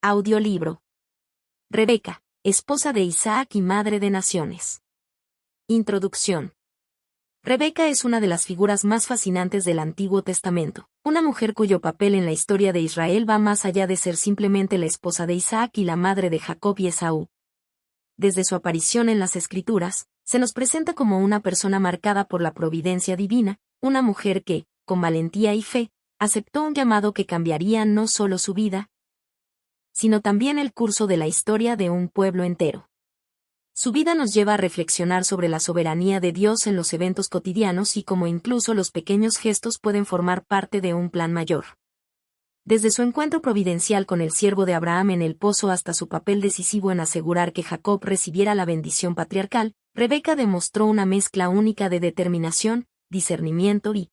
Audiolibro. Rebeca, esposa de Isaac y madre de naciones. Introducción. Rebeca es una de las figuras más fascinantes del Antiguo Testamento, una mujer cuyo papel en la historia de Israel va más allá de ser simplemente la esposa de Isaac y la madre de Jacob y Esaú. Desde su aparición en las Escrituras, se nos presenta como una persona marcada por la providencia divina, una mujer que, con valentía y fe, aceptó un llamado que cambiaría no solo su vida, sino también el curso de la historia de un pueblo entero. Su vida nos lleva a reflexionar sobre la soberanía de Dios en los eventos cotidianos y cómo incluso los pequeños gestos pueden formar parte de un plan mayor. Desde su encuentro providencial con el siervo de Abraham en el pozo hasta su papel decisivo en asegurar que Jacob recibiera la bendición patriarcal, Rebeca demostró una mezcla única de determinación, discernimiento y,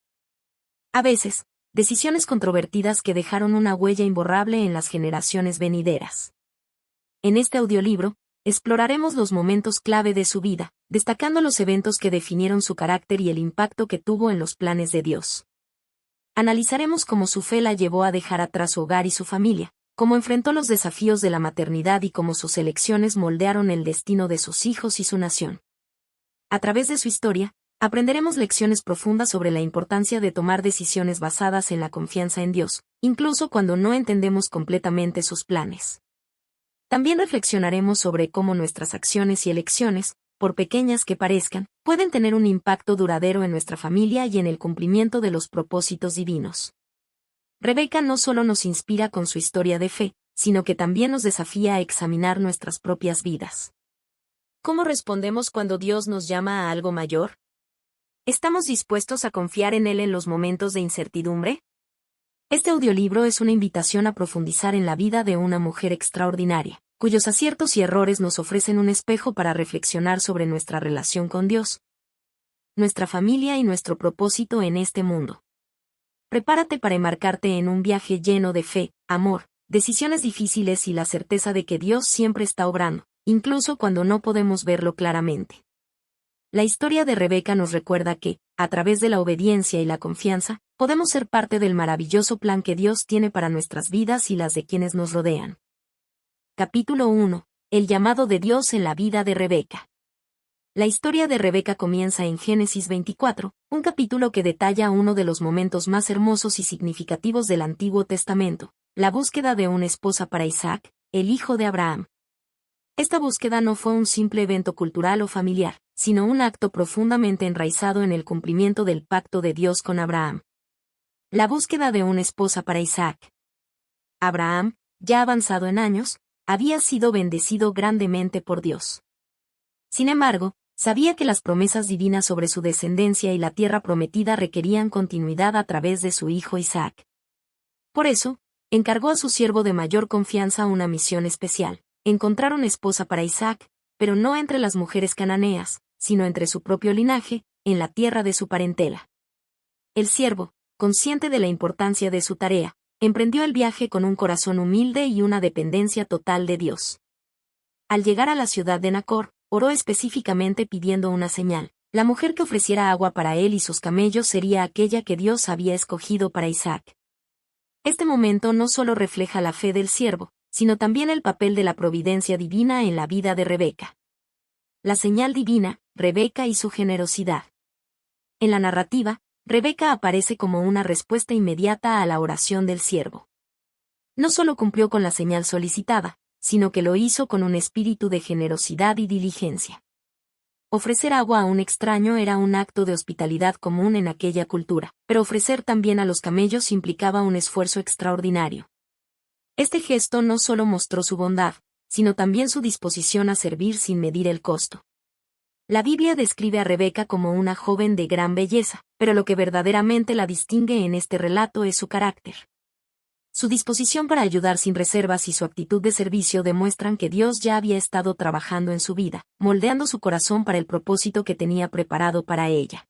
a veces, decisiones controvertidas que dejaron una huella imborrable en las generaciones venideras. En este audiolibro, exploraremos los momentos clave de su vida, destacando los eventos que definieron su carácter y el impacto que tuvo en los planes de Dios. Analizaremos cómo su fe la llevó a dejar atrás su hogar y su familia, cómo enfrentó los desafíos de la maternidad y cómo sus elecciones moldearon el destino de sus hijos y su nación. A través de su historia, aprenderemos lecciones profundas sobre la importancia de tomar decisiones basadas en la confianza en Dios, incluso cuando no entendemos completamente sus planes. También reflexionaremos sobre cómo nuestras acciones y elecciones, por pequeñas que parezcan, pueden tener un impacto duradero en nuestra familia y en el cumplimiento de los propósitos divinos. Rebeca no solo nos inspira con su historia de fe, sino que también nos desafía a examinar nuestras propias vidas. ¿Cómo respondemos cuando Dios nos llama a algo mayor? ¿Estamos dispuestos a confiar en Él en los momentos de incertidumbre? Este audiolibro es una invitación a profundizar en la vida de una mujer extraordinaria, cuyos aciertos y errores nos ofrecen un espejo para reflexionar sobre nuestra relación con Dios, nuestra familia y nuestro propósito en este mundo. Prepárate para embarcarte en un viaje lleno de fe, amor, decisiones difíciles y la certeza de que Dios siempre está obrando, incluso cuando no podemos verlo claramente. La historia de Rebeca nos recuerda que, a través de la obediencia y la confianza, podemos ser parte del maravilloso plan que Dios tiene para nuestras vidas y las de quienes nos rodean. Capítulo 1. El llamado de Dios en la vida de Rebeca. La historia de Rebeca comienza en Génesis 24, un capítulo que detalla uno de los momentos más hermosos y significativos del Antiguo Testamento, la búsqueda de una esposa para Isaac, el hijo de Abraham. Esta búsqueda no fue un simple evento cultural o familiar, sino un acto profundamente enraizado en el cumplimiento del pacto de Dios con Abraham. La búsqueda de una esposa para Isaac. Abraham, ya avanzado en años, había sido bendecido grandemente por Dios. Sin embargo, sabía que las promesas divinas sobre su descendencia y la tierra prometida requerían continuidad a través de su hijo Isaac. Por eso, encargó a su siervo de mayor confianza una misión especial: encontrar una esposa para Isaac, pero no entre las mujeres cananeas, sino entre su propio linaje, en la tierra de su parentela. El siervo, consciente de la importancia de su tarea, emprendió el viaje con un corazón humilde y una dependencia total de Dios. Al llegar a la ciudad de Nacor, oró específicamente pidiendo una señal: la mujer que ofreciera agua para él y sus camellos sería aquella que Dios había escogido para Isaac. Este momento no solo refleja la fe del siervo, sino también el papel de la providencia divina en la vida de Rebeca. La señal divina, Rebeca y su generosidad. En la narrativa, Rebeca aparece como una respuesta inmediata a la oración del siervo. No solo cumplió con la señal solicitada, sino que lo hizo con un espíritu de generosidad y diligencia. Ofrecer agua a un extraño era un acto de hospitalidad común en aquella cultura, pero ofrecer también a los camellos implicaba un esfuerzo extraordinario. Este gesto no solo mostró su bondad, sino también su disposición a servir sin medir el costo. La Biblia describe a Rebeca como una joven de gran belleza, pero lo que verdaderamente la distingue en este relato es su carácter. Su disposición para ayudar sin reservas y su actitud de servicio demuestran que Dios ya había estado trabajando en su vida, moldeando su corazón para el propósito que tenía preparado para ella.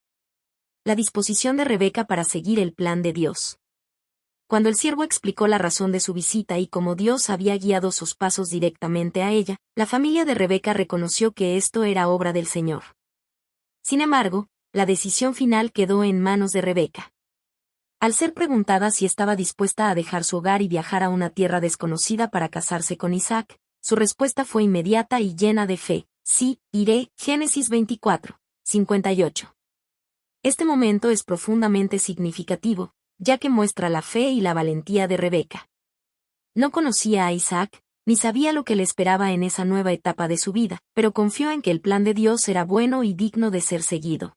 La disposición de Rebeca para seguir el plan de Dios. Cuando el siervo explicó la razón de su visita y cómo Dios había guiado sus pasos directamente a ella, la familia de Rebeca reconoció que esto era obra del Señor. Sin embargo, la decisión final quedó en manos de Rebeca. Al ser preguntada si estaba dispuesta a dejar su hogar y viajar a una tierra desconocida para casarse con Isaac, su respuesta fue inmediata y llena de fe: sí, iré. Génesis 24, 58. Este momento es profundamente significativo, ya que muestra la fe y la valentía de Rebeca. No conocía a Isaac, ni sabía lo que le esperaba en esa nueva etapa de su vida, pero confió en que el plan de Dios era bueno y digno de ser seguido.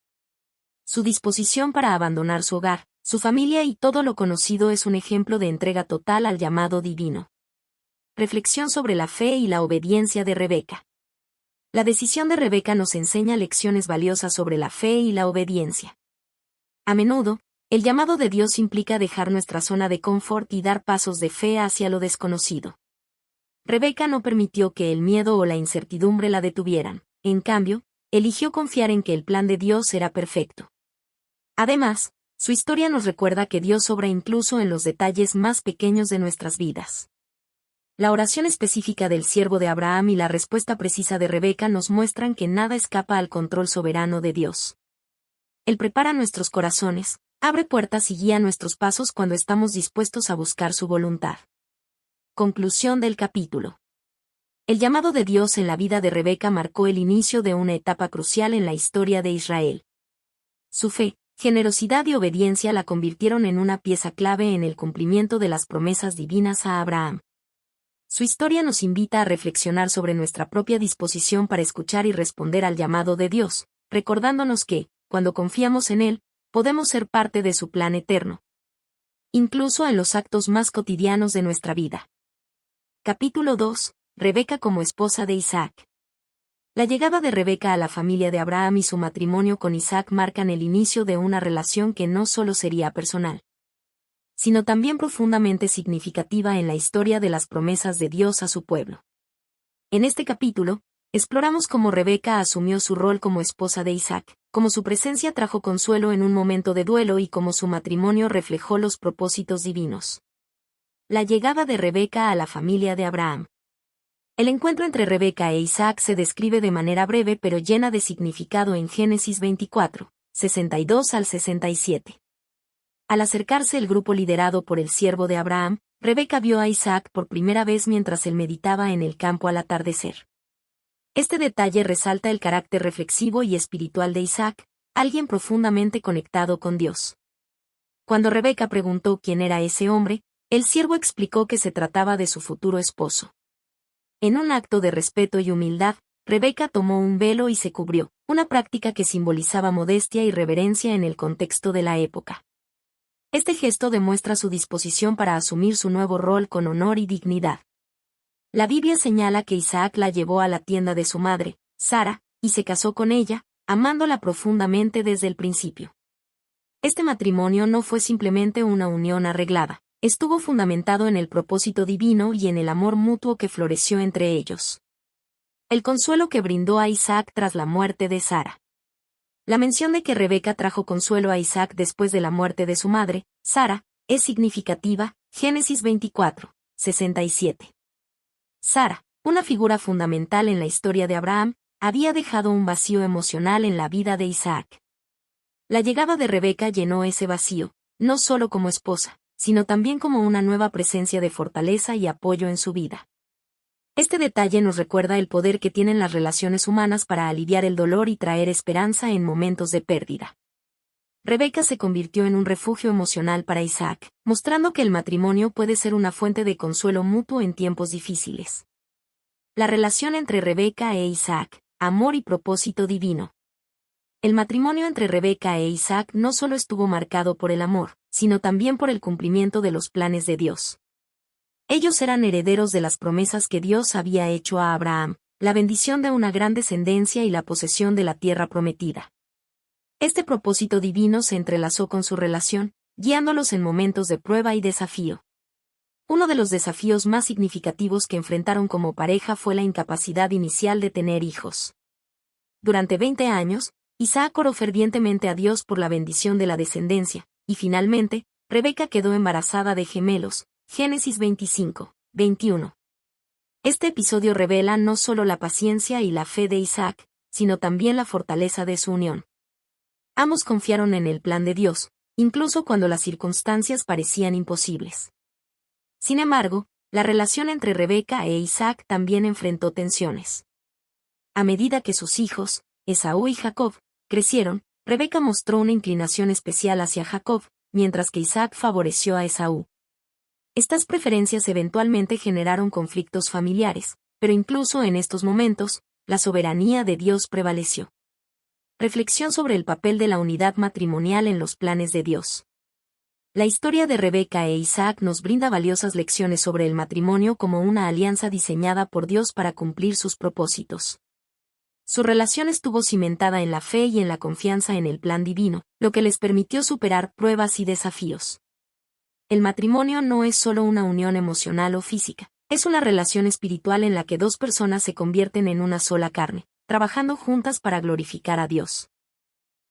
Su disposición para abandonar su hogar, su familia y todo lo conocido es un ejemplo de entrega total al llamado divino. Reflexión sobre la fe y la obediencia de Rebeca. La decisión de Rebeca nos enseña lecciones valiosas sobre la fe y la obediencia. A menudo, el llamado de Dios implica dejar nuestra zona de confort y dar pasos de fe hacia lo desconocido. Rebeca no permitió que el miedo o la incertidumbre la detuvieran, en cambio, eligió confiar en que el plan de Dios era perfecto. Además, su historia nos recuerda que Dios obra incluso en los detalles más pequeños de nuestras vidas. La oración específica del siervo de Abraham y la respuesta precisa de Rebeca nos muestran que nada escapa al control soberano de Dios. Él prepara nuestros corazones, abre puertas y guía nuestros pasos cuando estamos dispuestos a buscar su voluntad. Conclusión del capítulo. El llamado de Dios en la vida de Rebeca marcó el inicio de una etapa crucial en la historia de Israel. Su fe, generosidad y obediencia la convirtieron en una pieza clave en el cumplimiento de las promesas divinas a Abraham. Su historia nos invita a reflexionar sobre nuestra propia disposición para escuchar y responder al llamado de Dios, recordándonos que, cuando confiamos en Él, podemos ser parte de su plan eterno. Incluso en los actos más cotidianos de nuestra vida. Capítulo 2. Rebeca como esposa de Isaac. La llegada de Rebeca a la familia de Abraham y su matrimonio con Isaac marcan el inicio de una relación que no solo sería personal, sino también profundamente significativa en la historia de las promesas de Dios a su pueblo. En este capítulo, exploramos cómo Rebeca asumió su rol como esposa de Isaac, cómo su presencia trajo consuelo en un momento de duelo y cómo su matrimonio reflejó los propósitos divinos. La llegada de Rebeca a la familia de Abraham. El encuentro entre Rebeca e Isaac se describe de manera breve pero llena de significado en Génesis 24, 62 al 67. Al acercarse el grupo liderado por el siervo de Abraham, Rebeca vio a Isaac por primera vez mientras él meditaba en el campo al atardecer. Este detalle resalta el carácter reflexivo y espiritual de Isaac, alguien profundamente conectado con Dios. Cuando Rebeca preguntó quién era ese hombre, el siervo explicó que se trataba de su futuro esposo. En un acto de respeto y humildad, Rebeca tomó un velo y se cubrió, una práctica que simbolizaba modestia y reverencia en el contexto de la época. Este gesto demuestra su disposición para asumir su nuevo rol con honor y dignidad. La Biblia señala que Isaac la llevó a la tienda de su madre, Sara, y se casó con ella, amándola profundamente desde el principio. Este matrimonio no fue simplemente una unión arreglada, estuvo fundamentado en el propósito divino y en el amor mutuo que floreció entre ellos. El consuelo que brindó a Isaac tras la muerte de Sara. La mención de que Rebeca trajo consuelo a Isaac después de la muerte de su madre, Sara, es significativa. Génesis 24, 67. Sara, una figura fundamental en la historia de Abraham, había dejado un vacío emocional en la vida de Isaac. La llegada de Rebeca llenó ese vacío, no solo como esposa, sino también como una nueva presencia de fortaleza y apoyo en su vida. Este detalle nos recuerda el poder que tienen las relaciones humanas para aliviar el dolor y traer esperanza en momentos de pérdida. Rebeca se convirtió en un refugio emocional para Isaac, mostrando que el matrimonio puede ser una fuente de consuelo mutuo en tiempos difíciles. La relación entre Rebeca e Isaac, amor y propósito divino. El matrimonio entre Rebeca e Isaac no solo estuvo marcado por el amor, sino también por el cumplimiento de los planes de Dios. Ellos eran herederos de las promesas que Dios había hecho a Abraham, la bendición de una gran descendencia y la posesión de la tierra prometida. Este propósito divino se entrelazó con su relación, guiándolos en momentos de prueba y desafío. Uno de los desafíos más significativos que enfrentaron como pareja fue la incapacidad inicial de tener hijos. Durante 20 años, Isaac oró fervientemente a Dios por la bendición de la descendencia, y finalmente, Rebeca quedó embarazada de gemelos. Génesis 25, 21. Este episodio revela no solo la paciencia y la fe de Isaac, sino también la fortaleza de su unión. Ambos confiaron en el plan de Dios, incluso cuando las circunstancias parecían imposibles. Sin embargo, la relación entre Rebeca e Isaac también enfrentó tensiones. A medida que sus hijos, Esaú y Jacob, crecieron, Rebeca mostró una inclinación especial hacia Jacob, mientras que Isaac favoreció a Esaú. Estas preferencias eventualmente generaron conflictos familiares, pero incluso en estos momentos, la soberanía de Dios prevaleció. Reflexión sobre el papel de la unidad matrimonial en los planes de Dios. La historia de Rebeca e Isaac nos brinda valiosas lecciones sobre el matrimonio como una alianza diseñada por Dios para cumplir sus propósitos. Su relación estuvo cimentada en la fe y en la confianza en el plan divino, lo que les permitió superar pruebas y desafíos. El matrimonio no es solo una unión emocional o física, es una relación espiritual en la que dos personas se convierten en una sola carne, trabajando juntas para glorificar a Dios.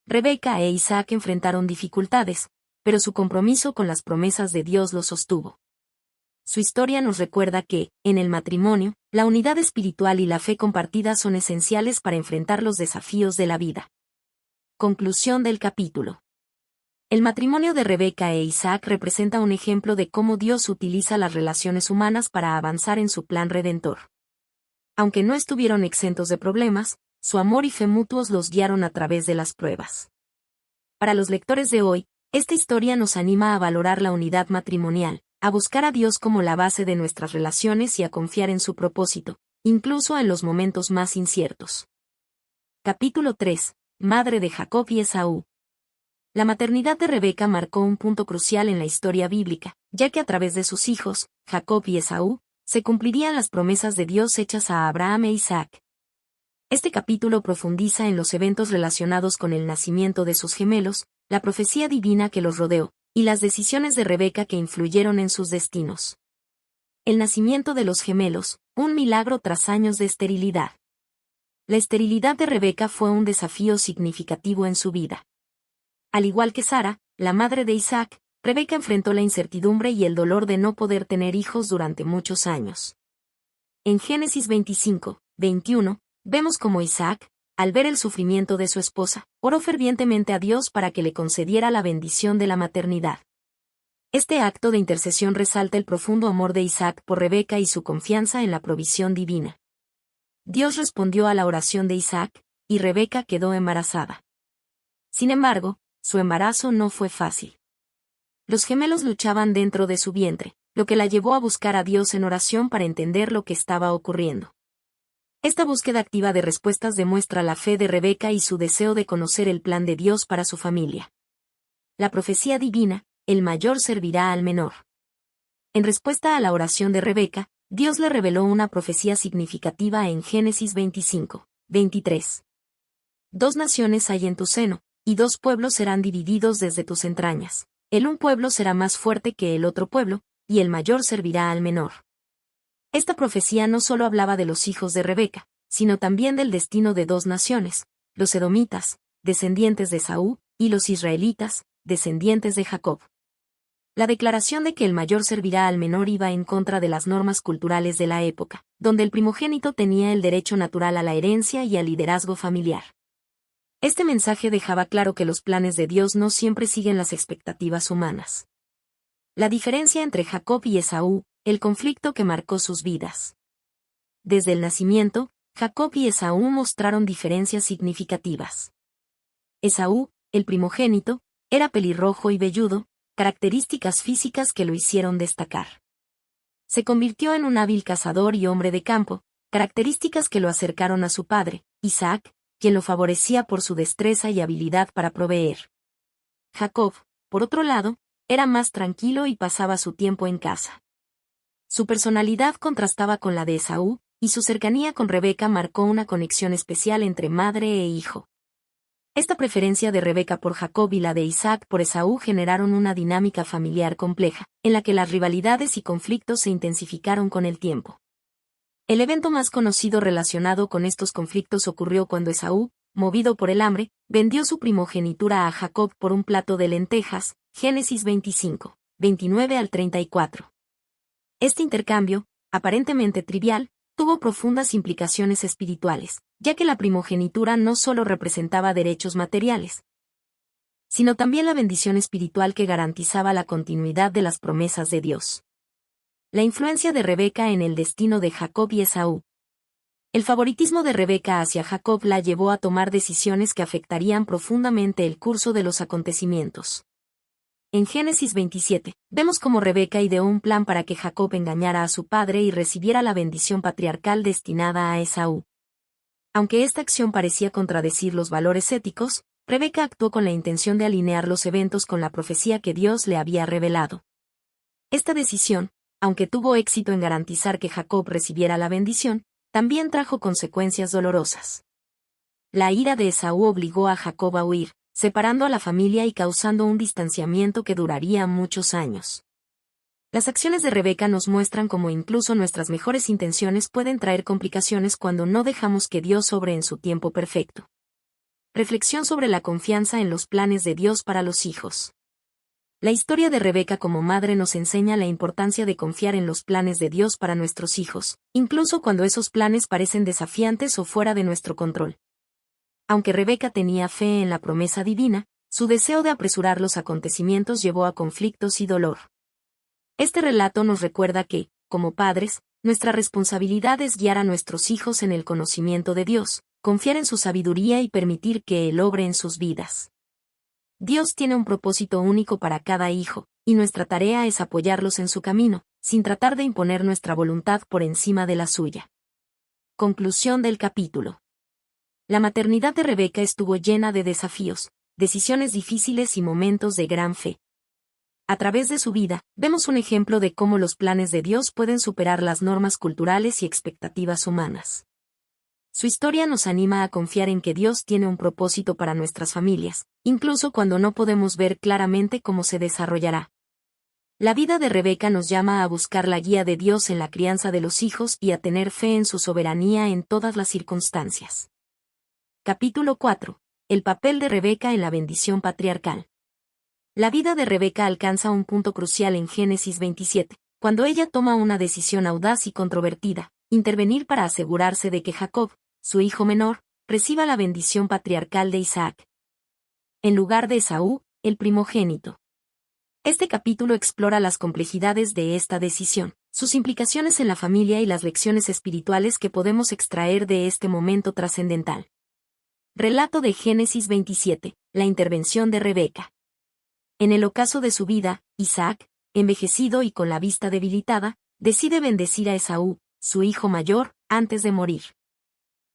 Rebeca e Isaac enfrentaron dificultades, pero su compromiso con las promesas de Dios los sostuvo. Su historia nos recuerda que, en el matrimonio, la unidad espiritual y la fe compartida son esenciales para enfrentar los desafíos de la vida. Conclusión del capítulo. El matrimonio de Rebeca e Isaac representa un ejemplo de cómo Dios utiliza las relaciones humanas para avanzar en su plan redentor. Aunque no estuvieron exentos de problemas, su amor y fe mutuos los guiaron a través de las pruebas. Para los lectores de hoy, esta historia nos anima a valorar la unidad matrimonial, a buscar a Dios como la base de nuestras relaciones y a confiar en su propósito, incluso en los momentos más inciertos. Capítulo 3. Madre de Jacob y Esaú. La maternidad de Rebeca marcó un punto crucial en la historia bíblica, ya que a través de sus hijos, Jacob y Esaú, se cumplirían las promesas de Dios hechas a Abraham e Isaac. Este capítulo profundiza en los eventos relacionados con el nacimiento de sus gemelos, la profecía divina que los rodeó, y las decisiones de Rebeca que influyeron en sus destinos. El nacimiento de los gemelos, un milagro tras años de esterilidad. La esterilidad de Rebeca fue un desafío significativo en su vida. Al igual que Sara, la madre de Isaac, Rebeca enfrentó la incertidumbre y el dolor de no poder tener hijos durante muchos años. En Génesis 25:21, vemos cómo Isaac, al ver el sufrimiento de su esposa, oró fervientemente a Dios para que le concediera la bendición de la maternidad. Este acto de intercesión resalta el profundo amor de Isaac por Rebeca y su confianza en la provisión divina. Dios respondió a la oración de Isaac, y Rebeca quedó embarazada. Sin embargo, su embarazo no fue fácil. Los gemelos luchaban dentro de su vientre, lo que la llevó a buscar a Dios en oración para entender lo que estaba ocurriendo. Esta búsqueda activa de respuestas demuestra la fe de Rebeca y su deseo de conocer el plan de Dios para su familia. La profecía divina, el mayor servirá al menor. En respuesta a la oración de Rebeca, Dios le reveló una profecía significativa en Génesis 25:23. Dos naciones hay en tu seno, y dos pueblos serán divididos desde tus entrañas. El un pueblo será más fuerte que el otro pueblo, y el mayor servirá al menor. Esta profecía no solo hablaba de los hijos de Rebeca, sino también del destino de dos naciones, los edomitas, descendientes de Esaú, y los israelitas, descendientes de Jacob. La declaración de que el mayor servirá al menor iba en contra de las normas culturales de la época, donde el primogénito tenía el derecho natural a la herencia y al liderazgo familiar. Este mensaje dejaba claro que los planes de Dios no siempre siguen las expectativas humanas. La diferencia entre Jacob y Esaú, el conflicto que marcó sus vidas. Desde el nacimiento, Jacob y Esaú mostraron diferencias significativas. Esaú, el primogénito, era pelirrojo y velludo, características físicas que lo hicieron destacar. Se convirtió en un hábil cazador y hombre de campo, características que lo acercaron a su padre, Isaac, quien lo favorecía por su destreza y habilidad para proveer. Jacob, por otro lado, era más tranquilo y pasaba su tiempo en casa. Su personalidad contrastaba con la de Esaú, y su cercanía con Rebeca marcó una conexión especial entre madre e hijo. Esta preferencia de Rebeca por Jacob y la de Isaac por Esaú generaron una dinámica familiar compleja, en la que las rivalidades y conflictos se intensificaron con el tiempo. El evento más conocido relacionado con estos conflictos ocurrió cuando Esaú, movido por el hambre, vendió su primogenitura a Jacob por un plato de lentejas, Génesis 25:29-34. Este intercambio, aparentemente trivial, tuvo profundas implicaciones espirituales, ya que la primogenitura no solo representaba derechos materiales, sino también la bendición espiritual que garantizaba la continuidad de las promesas de Dios. La influencia de Rebeca en el destino de Jacob y Esaú. El favoritismo de Rebeca hacia Jacob la llevó a tomar decisiones que afectarían profundamente el curso de los acontecimientos. En Génesis 27, vemos cómo Rebeca ideó un plan para que Jacob engañara a su padre y recibiera la bendición patriarcal destinada a Esaú. Aunque esta acción parecía contradecir los valores éticos, Rebeca actuó con la intención de alinear los eventos con la profecía que Dios le había revelado. Esta decisión, aunque tuvo éxito en garantizar que Jacob recibiera la bendición, también trajo consecuencias dolorosas. La ira de Esaú obligó a Jacob a huir, separando a la familia y causando un distanciamiento que duraría muchos años. Las acciones de Rebeca nos muestran cómo incluso nuestras mejores intenciones pueden traer complicaciones cuando no dejamos que Dios obre en su tiempo perfecto. Reflexión sobre la confianza en los planes de Dios para los hijos. La historia de Rebeca como madre nos enseña la importancia de confiar en los planes de Dios para nuestros hijos, incluso cuando esos planes parecen desafiantes o fuera de nuestro control. Aunque Rebeca tenía fe en la promesa divina, su deseo de apresurar los acontecimientos llevó a conflictos y dolor. Este relato nos recuerda que, como padres, nuestra responsabilidad es guiar a nuestros hijos en el conocimiento de Dios, confiar en su sabiduría y permitir que Él obre en sus vidas. Dios tiene un propósito único para cada hijo, y nuestra tarea es apoyarlos en su camino, sin tratar de imponer nuestra voluntad por encima de la suya. Conclusión del capítulo. La maternidad de Rebeca estuvo llena de desafíos, decisiones difíciles y momentos de gran fe. A través de su vida, vemos un ejemplo de cómo los planes de Dios pueden superar las normas culturales y expectativas humanas. Su historia nos anima a confiar en que Dios tiene un propósito para nuestras familias, incluso cuando no podemos ver claramente cómo se desarrollará. La vida de Rebeca nos llama a buscar la guía de Dios en la crianza de los hijos y a tener fe en su soberanía en todas las circunstancias. Capítulo 4. El papel de Rebeca en la bendición patriarcal. La vida de Rebeca alcanza un punto crucial en Génesis 27, cuando ella toma una decisión audaz y controvertida: intervenir para asegurarse de que Jacob, su hijo menor, reciba la bendición patriarcal de Isaac, en lugar de Esaú, el primogénito. Este capítulo explora las complejidades de esta decisión, sus implicaciones en la familia y las lecciones espirituales que podemos extraer de este momento trascendental. Relato de Génesis 27, la intervención de Rebeca. En el ocaso de su vida, Isaac, envejecido y con la vista debilitada, decide bendecir a Esaú, su hijo mayor, antes de morir.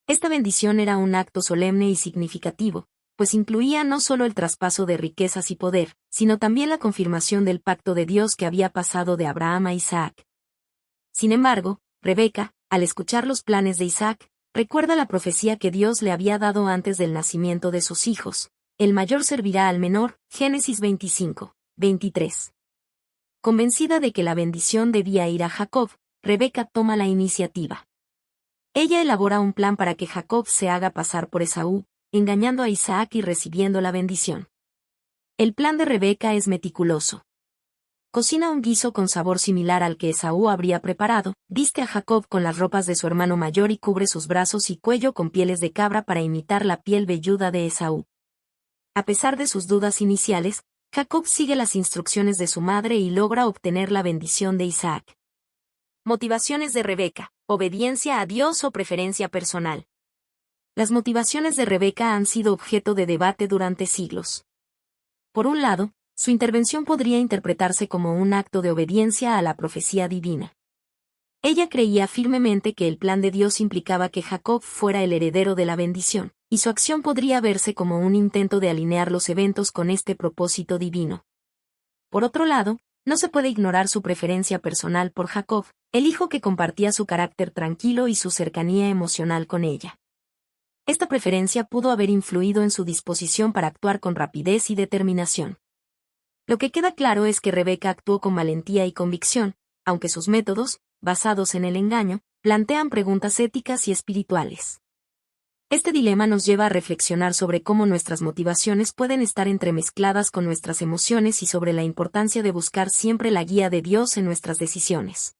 Esta bendición era un acto solemne y significativo, pues incluía no solo el traspaso de riquezas y poder, sino también la confirmación del pacto de Dios que había pasado de Abraham a Isaac. Sin embargo, Rebeca, al escuchar los planes de Isaac, recuerda la profecía que Dios le había dado antes del nacimiento de sus hijos: el mayor servirá al menor, Génesis 25, 23. Convencida de que la bendición debía ir a Jacob, Rebeca toma la iniciativa. Ella elabora un plan para que Jacob se haga pasar por Esaú, engañando a Isaac y recibiendo la bendición. El plan de Rebeca es meticuloso. Cocina un guiso con sabor similar al que Esaú habría preparado, viste a Jacob con las ropas de su hermano mayor y cubre sus brazos y cuello con pieles de cabra para imitar la piel velluda de Esaú. A pesar de sus dudas iniciales, Jacob sigue las instrucciones de su madre y logra obtener la bendición de Isaac. Motivaciones de Rebeca: obediencia a Dios o preferencia personal. Las motivaciones de Rebeca han sido objeto de debate durante siglos. Por un lado, su intervención podría interpretarse como un acto de obediencia a la profecía divina. Ella creía firmemente que el plan de Dios implicaba que Jacob fuera el heredero de la bendición, y su acción podría verse como un intento de alinear los eventos con este propósito divino. Por otro lado, no se puede ignorar su preferencia personal por Jacob, el hijo que compartía su carácter tranquilo y su cercanía emocional con ella. Esta preferencia pudo haber influido en su disposición para actuar con rapidez y determinación. Lo que queda claro es que Rebeca actuó con valentía y convicción, aunque sus métodos, basados en el engaño, plantean preguntas éticas y espirituales. Este dilema nos lleva a reflexionar sobre cómo nuestras motivaciones pueden estar entremezcladas con nuestras emociones y sobre la importancia de buscar siempre la guía de Dios en nuestras decisiones.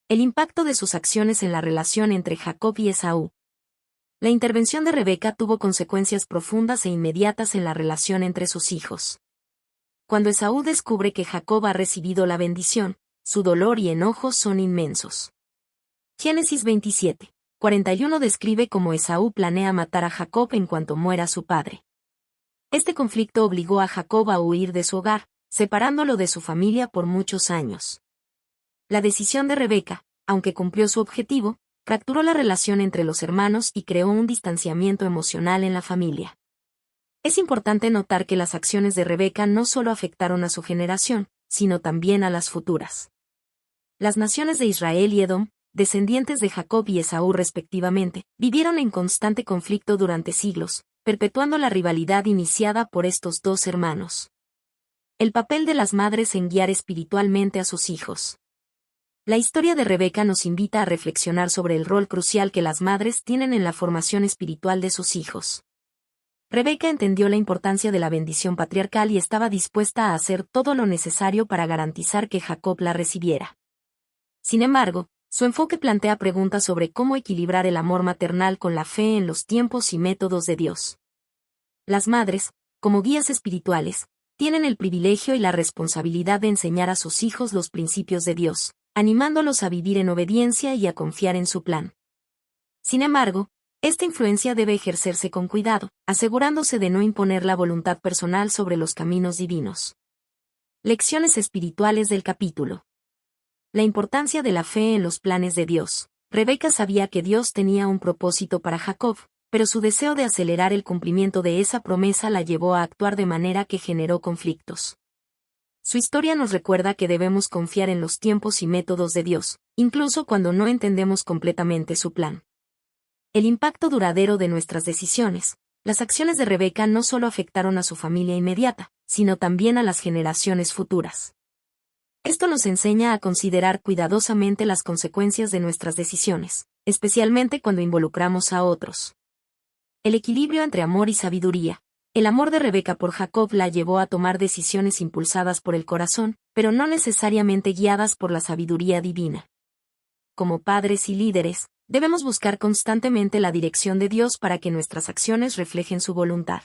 El impacto de sus acciones en la relación entre Jacob y Esaú. La intervención de Rebeca tuvo consecuencias profundas e inmediatas en la relación entre sus hijos. Cuando Esaú descubre que Jacob ha recibido la bendición, su dolor y enojo son inmensos. Génesis 27:41 describe cómo Esaú planea matar a Jacob en cuanto muera su padre. Este conflicto obligó a Jacob a huir de su hogar, separándolo de su familia por muchos años. La decisión de Rebeca, aunque cumplió su objetivo, fracturó la relación entre los hermanos y creó un distanciamiento emocional en la familia. Es importante notar que las acciones de Rebeca no solo afectaron a su generación, sino también a las futuras. Las naciones de Israel y Edom, descendientes de Jacob y Esaú respectivamente, vivieron en constante conflicto durante siglos, perpetuando la rivalidad iniciada por estos dos hermanos. El papel de las madres en guiar espiritualmente a sus hijos. La historia de Rebeca nos invita a reflexionar sobre el rol crucial que las madres tienen en la formación espiritual de sus hijos. Rebeca entendió la importancia de la bendición patriarcal y estaba dispuesta a hacer todo lo necesario para garantizar que Jacob la recibiera. Sin embargo, su enfoque plantea preguntas sobre cómo equilibrar el amor maternal con la fe en los tiempos y métodos de Dios. Las madres, como guías espirituales, tienen el privilegio y la responsabilidad de enseñar a sus hijos los principios de Dios, animándolos a vivir en obediencia y a confiar en su plan. Sin embargo, esta influencia debe ejercerse con cuidado, asegurándose de no imponer la voluntad personal sobre los caminos divinos. Lecciones espirituales del capítulo. La importancia de la fe en los planes de Dios. Rebeca sabía que Dios tenía un propósito para Jacob, pero su deseo de acelerar el cumplimiento de esa promesa la llevó a actuar de manera que generó conflictos. Su historia nos recuerda que debemos confiar en los tiempos y métodos de Dios, incluso cuando no entendemos completamente su plan. El impacto duradero de nuestras decisiones. Las acciones de Rebeca no solo afectaron a su familia inmediata, sino también a las generaciones futuras. Esto nos enseña a considerar cuidadosamente las consecuencias de nuestras decisiones, especialmente cuando involucramos a otros. El equilibrio entre amor y sabiduría. El amor de Rebeca por Jacob la llevó a tomar decisiones impulsadas por el corazón, pero no necesariamente guiadas por la sabiduría divina. Como padres y líderes, debemos buscar constantemente la dirección de Dios para que nuestras acciones reflejen su voluntad.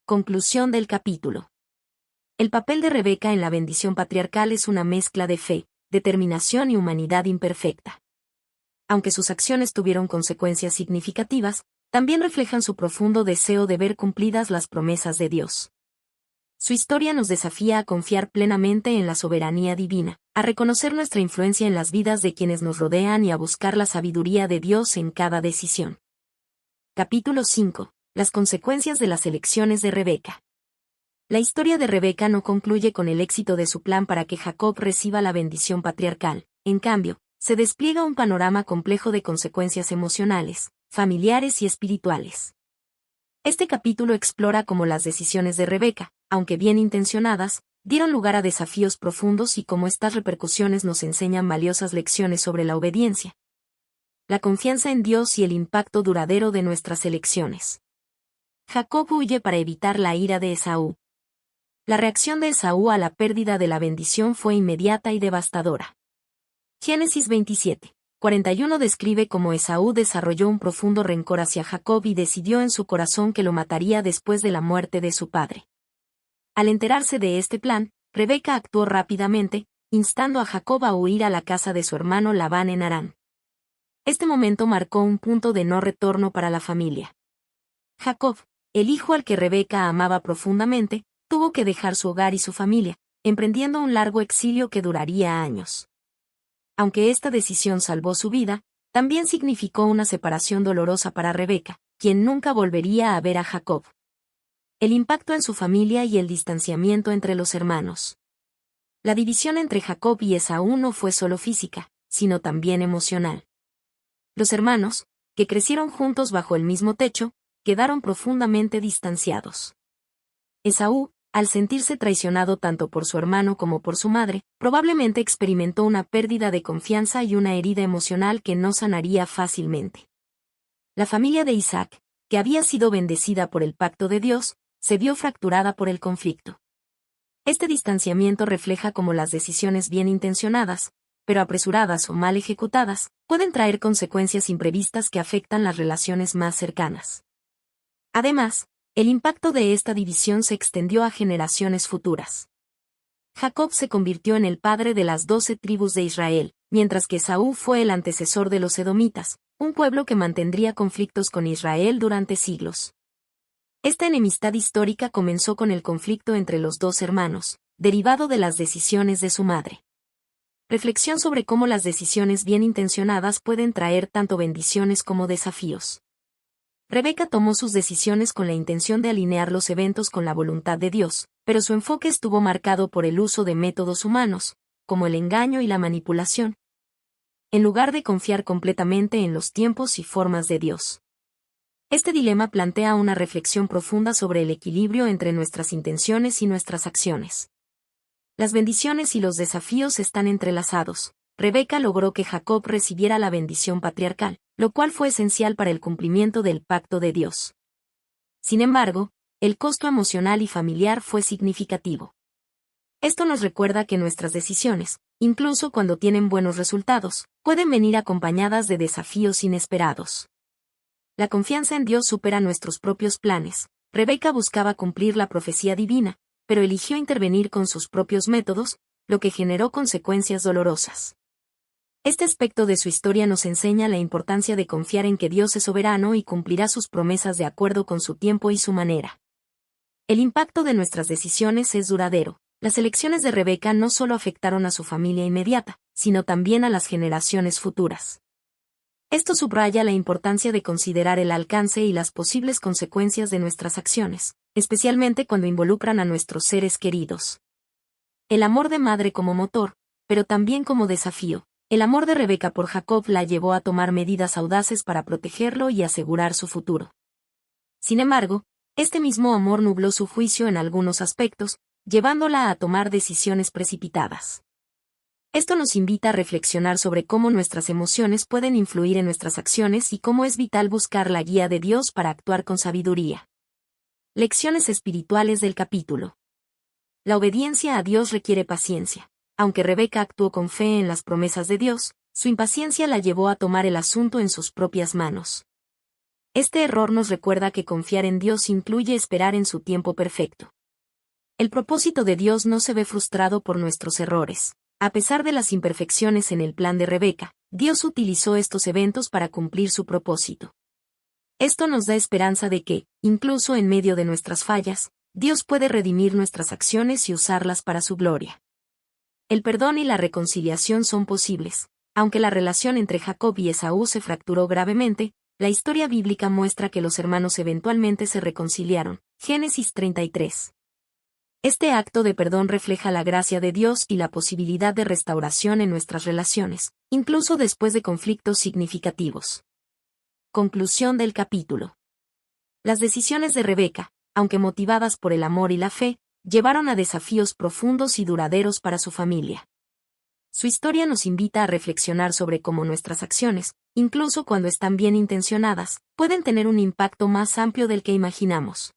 Conclusión del capítulo. El papel de Rebeca en la bendición patriarcal es una mezcla de fe, determinación y humanidad imperfecta. Aunque sus acciones tuvieron consecuencias significativas, también reflejan su profundo deseo de ver cumplidas las promesas de Dios. Su historia nos desafía a confiar plenamente en la soberanía divina, a reconocer nuestra influencia en las vidas de quienes nos rodean y a buscar la sabiduría de Dios en cada decisión. Capítulo 5. Las consecuencias de las elecciones de Rebeca. La historia de Rebeca no concluye con el éxito de su plan para que Jacob reciba la bendición patriarcal. En cambio, se despliega un panorama complejo de consecuencias emocionales, familiares y espirituales. Este capítulo explora cómo las decisiones de Rebeca, aunque bien intencionadas, dieron lugar a desafíos profundos y cómo estas repercusiones nos enseñan valiosas lecciones sobre la obediencia, la confianza en Dios y el impacto duradero de nuestras elecciones. Jacob huye para evitar la ira de Esaú. La reacción de Esaú a la pérdida de la bendición fue inmediata y devastadora. Génesis 27:41 describe cómo Esaú desarrolló un profundo rencor hacia Jacob y decidió en su corazón que lo mataría después de la muerte de su padre. Al enterarse de este plan, Rebeca actuó rápidamente, instando a Jacob a huir a la casa de su hermano Labán en Harán. Este momento marcó un punto de no retorno para la familia. Jacob, el hijo al que Rebeca amaba profundamente, tuvo que dejar su hogar y su familia, emprendiendo un largo exilio que duraría años. Aunque esta decisión salvó su vida, también significó una separación dolorosa para Rebeca, quien nunca volvería a ver a Jacob. El impacto en su familia y el distanciamiento entre los hermanos. La división entre Jacob y Esaú no fue solo física, sino también emocional. Los hermanos, que crecieron juntos bajo el mismo techo, quedaron profundamente distanciados. Esaú, al sentirse traicionado tanto por su hermano como por su madre, probablemente experimentó una pérdida de confianza y una herida emocional que no sanaría fácilmente. La familia de Isaac, que había sido bendecida por el pacto de Dios, se vio fracturada por el conflicto. Este distanciamiento refleja cómo las decisiones bien intencionadas pero apresuradas o mal ejecutadas, pueden traer consecuencias imprevistas que afectan las relaciones más cercanas. Además, el impacto de esta división se extendió a generaciones futuras. Jacob se convirtió en el padre de las 12 tribus de Israel, mientras que Esaú fue el antecesor de los edomitas, un pueblo que mantendría conflictos con Israel durante siglos. Esta enemistad histórica comenzó con el conflicto entre los dos hermanos, derivado de las decisiones de su madre. Reflexión sobre cómo las decisiones bien intencionadas pueden traer tanto bendiciones como desafíos. Rebeca tomó sus decisiones con la intención de alinear los eventos con la voluntad de Dios, pero su enfoque estuvo marcado por el uso de métodos humanos, como el engaño y la manipulación, en lugar de confiar completamente en los tiempos y formas de Dios. Este dilema plantea una reflexión profunda sobre el equilibrio entre nuestras intenciones y nuestras acciones. Las bendiciones y los desafíos están entrelazados. Rebeca logró que Jacob recibiera la bendición patriarcal, lo cual fue esencial para el cumplimiento del pacto de Dios. Sin embargo, el costo emocional y familiar fue significativo. Esto nos recuerda que nuestras decisiones, incluso cuando tienen buenos resultados, pueden venir acompañadas de desafíos inesperados. La confianza en Dios supera nuestros propios planes. Rebeca buscaba cumplir la profecía divina, pero eligió intervenir con sus propios métodos, lo que generó consecuencias dolorosas. Este aspecto de su historia nos enseña la importancia de confiar en que Dios es soberano y cumplirá sus promesas de acuerdo con su tiempo y su manera. El impacto de nuestras decisiones es duradero. Las elecciones de Rebeca no solo afectaron a su familia inmediata, sino también a las generaciones futuras. Esto subraya la importancia de considerar el alcance y las posibles consecuencias de nuestras acciones, especialmente cuando involucran a nuestros seres queridos. El amor de madre como motor, pero también como desafío. El amor de Rebeca por Jacob la llevó a tomar medidas audaces para protegerlo y asegurar su futuro. Sin embargo, este mismo amor nubló su juicio en algunos aspectos, llevándola a tomar decisiones precipitadas. Esto nos invita a reflexionar sobre cómo nuestras emociones pueden influir en nuestras acciones y cómo es vital buscar la guía de Dios para actuar con sabiduría. Lecciones espirituales del capítulo. La obediencia a Dios requiere paciencia. Aunque Rebeca actuó con fe en las promesas de Dios, su impaciencia la llevó a tomar el asunto en sus propias manos. Este error nos recuerda que confiar en Dios incluye esperar en su tiempo perfecto. El propósito de Dios no se ve frustrado por nuestros errores. A pesar de las imperfecciones en el plan de Rebeca, Dios utilizó estos eventos para cumplir su propósito. Esto nos da esperanza de que, incluso en medio de nuestras fallas, Dios puede redimir nuestras acciones y usarlas para su gloria. El perdón y la reconciliación son posibles. Aunque la relación entre Jacob y Esaú se fracturó gravemente, la historia bíblica muestra que los hermanos eventualmente se reconciliaron. Génesis 33. Este acto de perdón refleja la gracia de Dios y la posibilidad de restauración en nuestras relaciones, incluso después de conflictos significativos. Conclusión del capítulo. Las decisiones de Rebeca, aunque motivadas por el amor y la fe, llevaron a desafíos profundos y duraderos para su familia. Su historia nos invita a reflexionar sobre cómo nuestras acciones, incluso cuando están bien intencionadas, pueden tener un impacto más amplio del que imaginamos.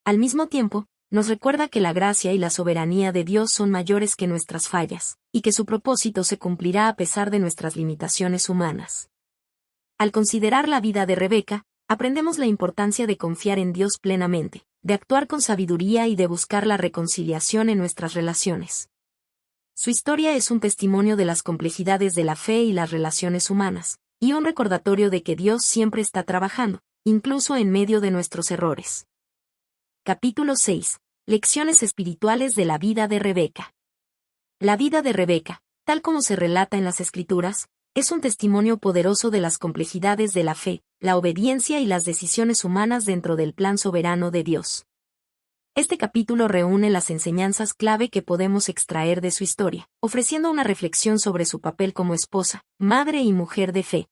Al mismo tiempo, nos recuerda que la gracia y la soberanía de Dios son mayores que nuestras fallas, y que su propósito se cumplirá a pesar de nuestras limitaciones humanas. Al considerar la vida de Rebeca, aprendemos la importancia de confiar en Dios plenamente, de actuar con sabiduría y de buscar la reconciliación en nuestras relaciones. Su historia es un testimonio de las complejidades de la fe y las relaciones humanas, y un recordatorio de que Dios siempre está trabajando, incluso en medio de nuestros errores. Capítulo 6. Lecciones espirituales de la vida de Rebeca. La vida de Rebeca, tal como se relata en las Escrituras, es un testimonio poderoso de las complejidades de la fe, la obediencia y las decisiones humanas dentro del plan soberano de Dios. Este capítulo reúne las enseñanzas clave que podemos extraer de su historia, ofreciendo una reflexión sobre su papel como esposa, madre y mujer de fe.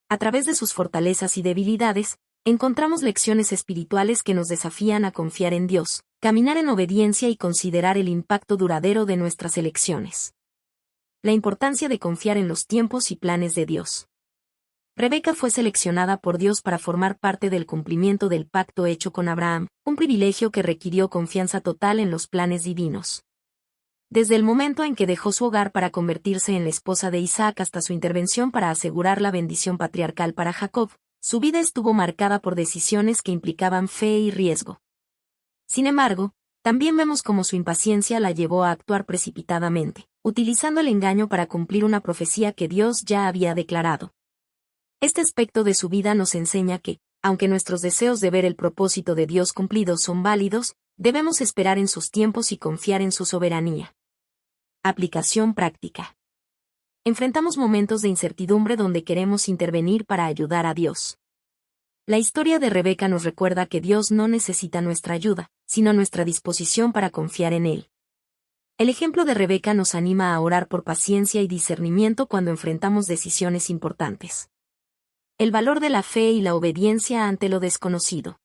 A través de sus fortalezas y debilidades, encontramos lecciones espirituales que nos desafían a confiar en Dios, caminar en obediencia y considerar el impacto duradero de nuestras elecciones. La importancia de confiar en los tiempos y planes de Dios. Rebeca fue seleccionada por Dios para formar parte del cumplimiento del pacto hecho con Abraham, un privilegio que requirió confianza total en los planes divinos. Desde el momento en que dejó su hogar para convertirse en la esposa de Isaac hasta su intervención para asegurar la bendición patriarcal para Jacob, su vida estuvo marcada por decisiones que implicaban fe y riesgo. Sin embargo, también vemos cómo su impaciencia la llevó a actuar precipitadamente, utilizando el engaño para cumplir una profecía que Dios ya había declarado. Este aspecto de su vida nos enseña que, aunque nuestros deseos de ver el propósito de Dios cumplido son válidos, debemos esperar en sus tiempos y confiar en su soberanía. Aplicación práctica. Enfrentamos momentos de incertidumbre donde queremos intervenir para ayudar a Dios. La historia de Rebeca nos recuerda que Dios no necesita nuestra ayuda, sino nuestra disposición para confiar en Él. El ejemplo de Rebeca nos anima a orar por paciencia y discernimiento cuando enfrentamos decisiones importantes. El valor de la fe y la obediencia ante lo desconocido.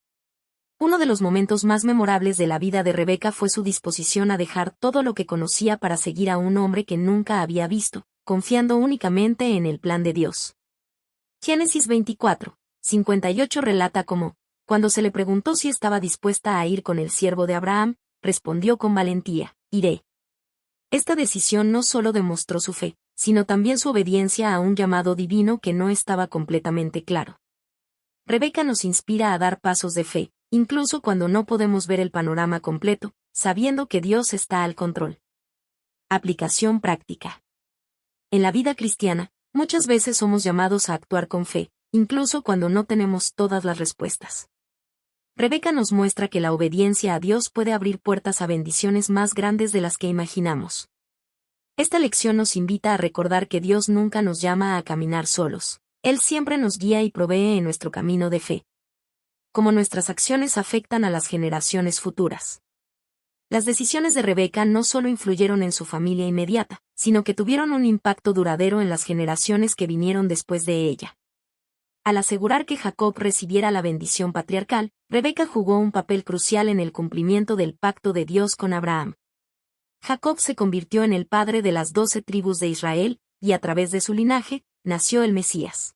Uno de los momentos más memorables de la vida de Rebeca fue su disposición a dejar todo lo que conocía para seguir a un hombre que nunca había visto, confiando únicamente en el plan de Dios. Génesis 24:58 relata cómo, cuando se le preguntó si estaba dispuesta a ir con el siervo de Abraham, respondió con valentía: iré. Esta decisión no solo demostró su fe, sino también su obediencia a un llamado divino que no estaba completamente claro. Rebeca nos inspira a dar pasos de fe, incluso cuando no podemos ver el panorama completo, sabiendo que Dios está al control. Aplicación práctica. En la vida cristiana, muchas veces somos llamados a actuar con fe, incluso cuando no tenemos todas las respuestas. Rebeca nos muestra que la obediencia a Dios puede abrir puertas a bendiciones más grandes de las que imaginamos. Esta lección nos invita a recordar que Dios nunca nos llama a caminar solos. Él siempre nos guía y provee en nuestro camino de fe. Cómo nuestras acciones afectan a las generaciones futuras. Las decisiones de Rebeca no solo influyeron en su familia inmediata, sino que tuvieron un impacto duradero en las generaciones que vinieron después de ella. Al asegurar que Jacob recibiera la bendición patriarcal, Rebeca jugó un papel crucial en el cumplimiento del pacto de Dios con Abraham. Jacob se convirtió en el padre de las 12 tribus de Israel, y a través de su linaje, nació el Mesías.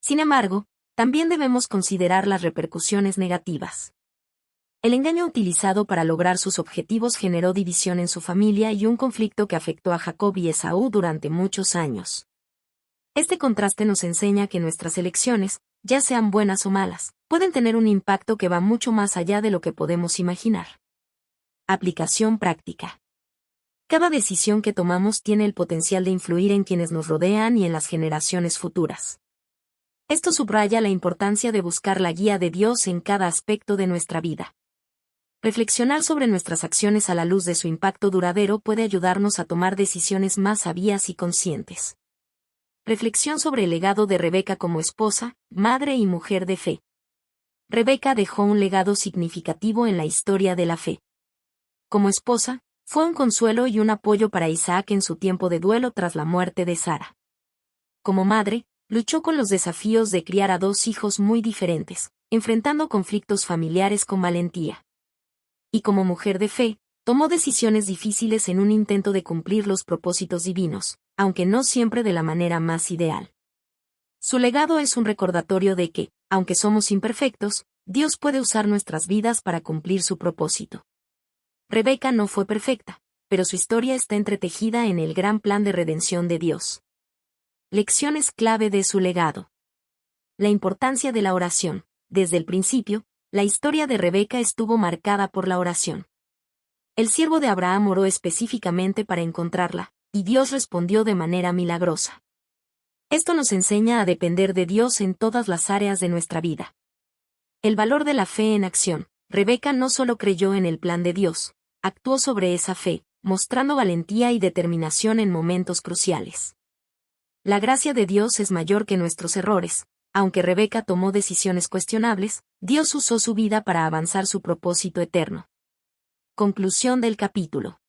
Sin embargo, también debemos considerar las repercusiones negativas. El engaño utilizado para lograr sus objetivos generó división en su familia y un conflicto que afectó a Jacob y Esaú durante muchos años. Este contraste nos enseña que nuestras elecciones, ya sean buenas o malas, pueden tener un impacto que va mucho más allá de lo que podemos imaginar. Aplicación práctica. Cada decisión que tomamos tiene el potencial de influir en quienes nos rodean y en las generaciones futuras. Esto subraya la importancia de buscar la guía de Dios en cada aspecto de nuestra vida. Reflexionar sobre nuestras acciones a la luz de su impacto duradero puede ayudarnos a tomar decisiones más sabias y conscientes. Reflexión sobre el legado de Rebeca como esposa, madre y mujer de fe. Rebeca dejó un legado significativo en la historia de la fe. Como esposa, fue un consuelo y un apoyo para Isaac en su tiempo de duelo tras la muerte de Sara. Como madre, luchó con los desafíos de criar a 2 hijos muy diferentes, enfrentando conflictos familiares con valentía. Y como mujer de fe, tomó decisiones difíciles en un intento de cumplir los propósitos divinos, aunque no siempre de la manera más ideal. Su legado es un recordatorio de que, aunque somos imperfectos, Dios puede usar nuestras vidas para cumplir su propósito. Rebeca no fue perfecta, pero su historia está entretejida en el gran plan de redención de Dios. Lecciones clave de su legado. La importancia de la oración. Desde el principio, la historia de Rebeca estuvo marcada por la oración. El siervo de Abraham oró específicamente para encontrarla, y Dios respondió de manera milagrosa. Esto nos enseña a depender de Dios en todas las áreas de nuestra vida. El valor de la fe en acción. Rebeca no solo creyó en el plan de Dios, actuó sobre esa fe, mostrando valentía y determinación en momentos cruciales. La gracia de Dios es mayor que nuestros errores. Aunque Rebeca tomó decisiones cuestionables, Dios usó su vida para avanzar su propósito eterno. Conclusión del capítulo.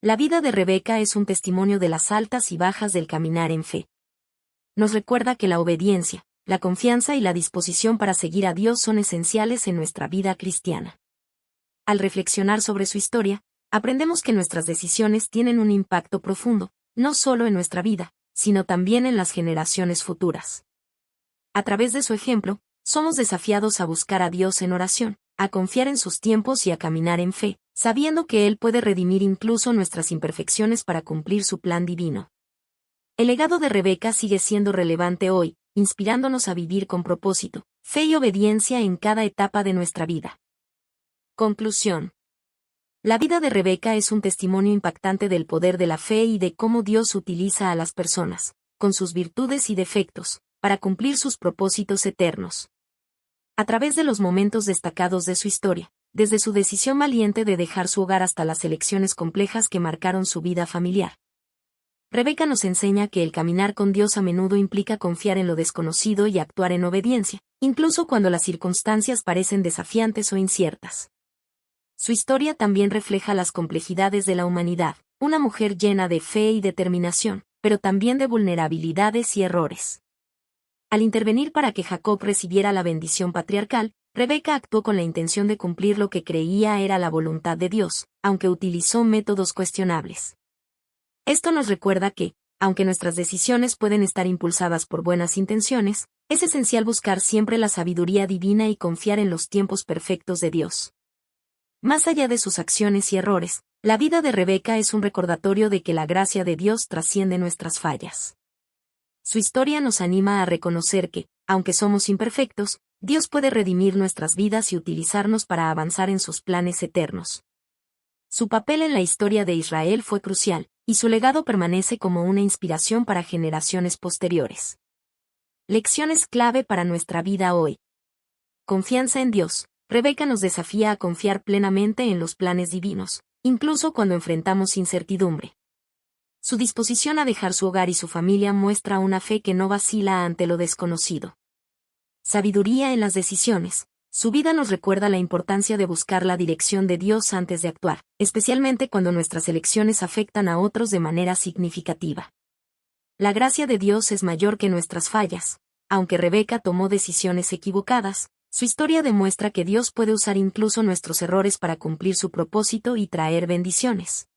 La vida de Rebeca es un testimonio de las altas y bajas del caminar en fe. Nos recuerda que la obediencia, la confianza y la disposición para seguir a Dios son esenciales en nuestra vida cristiana. Al reflexionar sobre su historia, aprendemos que nuestras decisiones tienen un impacto profundo, no solo en nuestra vida, sino también en las generaciones futuras. A través de su ejemplo, somos desafiados a buscar a Dios en oración, a confiar en sus tiempos y a caminar en fe, sabiendo que Él puede redimir incluso nuestras imperfecciones para cumplir su plan divino. El legado de Rebeca sigue siendo relevante hoy, inspirándonos a vivir con propósito, fe y obediencia en cada etapa de nuestra vida. Conclusión. La vida de Rebeca es un testimonio impactante del poder de la fe y de cómo Dios utiliza a las personas, con sus virtudes y defectos, para cumplir sus propósitos eternos. A través de los momentos destacados de su historia, desde su decisión valiente de dejar su hogar hasta las elecciones complejas que marcaron su vida familiar, Rebeca nos enseña que el caminar con Dios a menudo implica confiar en lo desconocido y actuar en obediencia, incluso cuando las circunstancias parecen desafiantes o inciertas. Su historia también refleja las complejidades de la humanidad, una mujer llena de fe y determinación, pero también de vulnerabilidades y errores. Al intervenir para que Jacob recibiera la bendición patriarcal, Rebeca actuó con la intención de cumplir lo que creía era la voluntad de Dios, aunque utilizó métodos cuestionables. Esto nos recuerda que, aunque nuestras decisiones pueden estar impulsadas por buenas intenciones, es esencial buscar siempre la sabiduría divina y confiar en los tiempos perfectos de Dios. Más allá de sus acciones y errores, la vida de Rebeca es un recordatorio de que la gracia de Dios trasciende nuestras fallas. Su historia nos anima a reconocer que, aunque somos imperfectos, Dios puede redimir nuestras vidas y utilizarnos para avanzar en sus planes eternos. Su papel en la historia de Israel fue crucial, y su legado permanece como una inspiración para generaciones posteriores. Lecciones clave para nuestra vida hoy. Confianza en Dios. Rebeca nos desafía a confiar plenamente en los planes divinos, incluso cuando enfrentamos incertidumbre. Su disposición a dejar su hogar y su familia muestra una fe que no vacila ante lo desconocido. Sabiduría en las decisiones. Su vida nos recuerda la importancia de buscar la dirección de Dios antes de actuar, especialmente cuando nuestras elecciones afectan a otros de manera significativa. La gracia de Dios es mayor que nuestras fallas. Aunque Rebeca tomó decisiones equivocadas, su historia demuestra que Dios puede usar incluso nuestros errores para cumplir su propósito y traer bendiciones.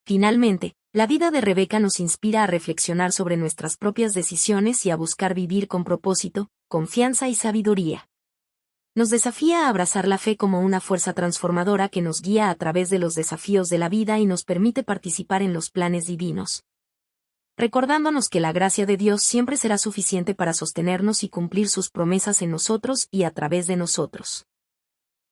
Finalmente, la vida de Rebeca nos inspira a reflexionar sobre nuestras propias decisiones y a buscar vivir con propósito, confianza y sabiduría. Nos desafía a abrazar la fe como una fuerza transformadora que nos guía a través de los desafíos de la vida y nos permite participar en los planes divinos, recordándonos que la gracia de Dios siempre será suficiente para sostenernos y cumplir sus promesas en nosotros y a través de nosotros.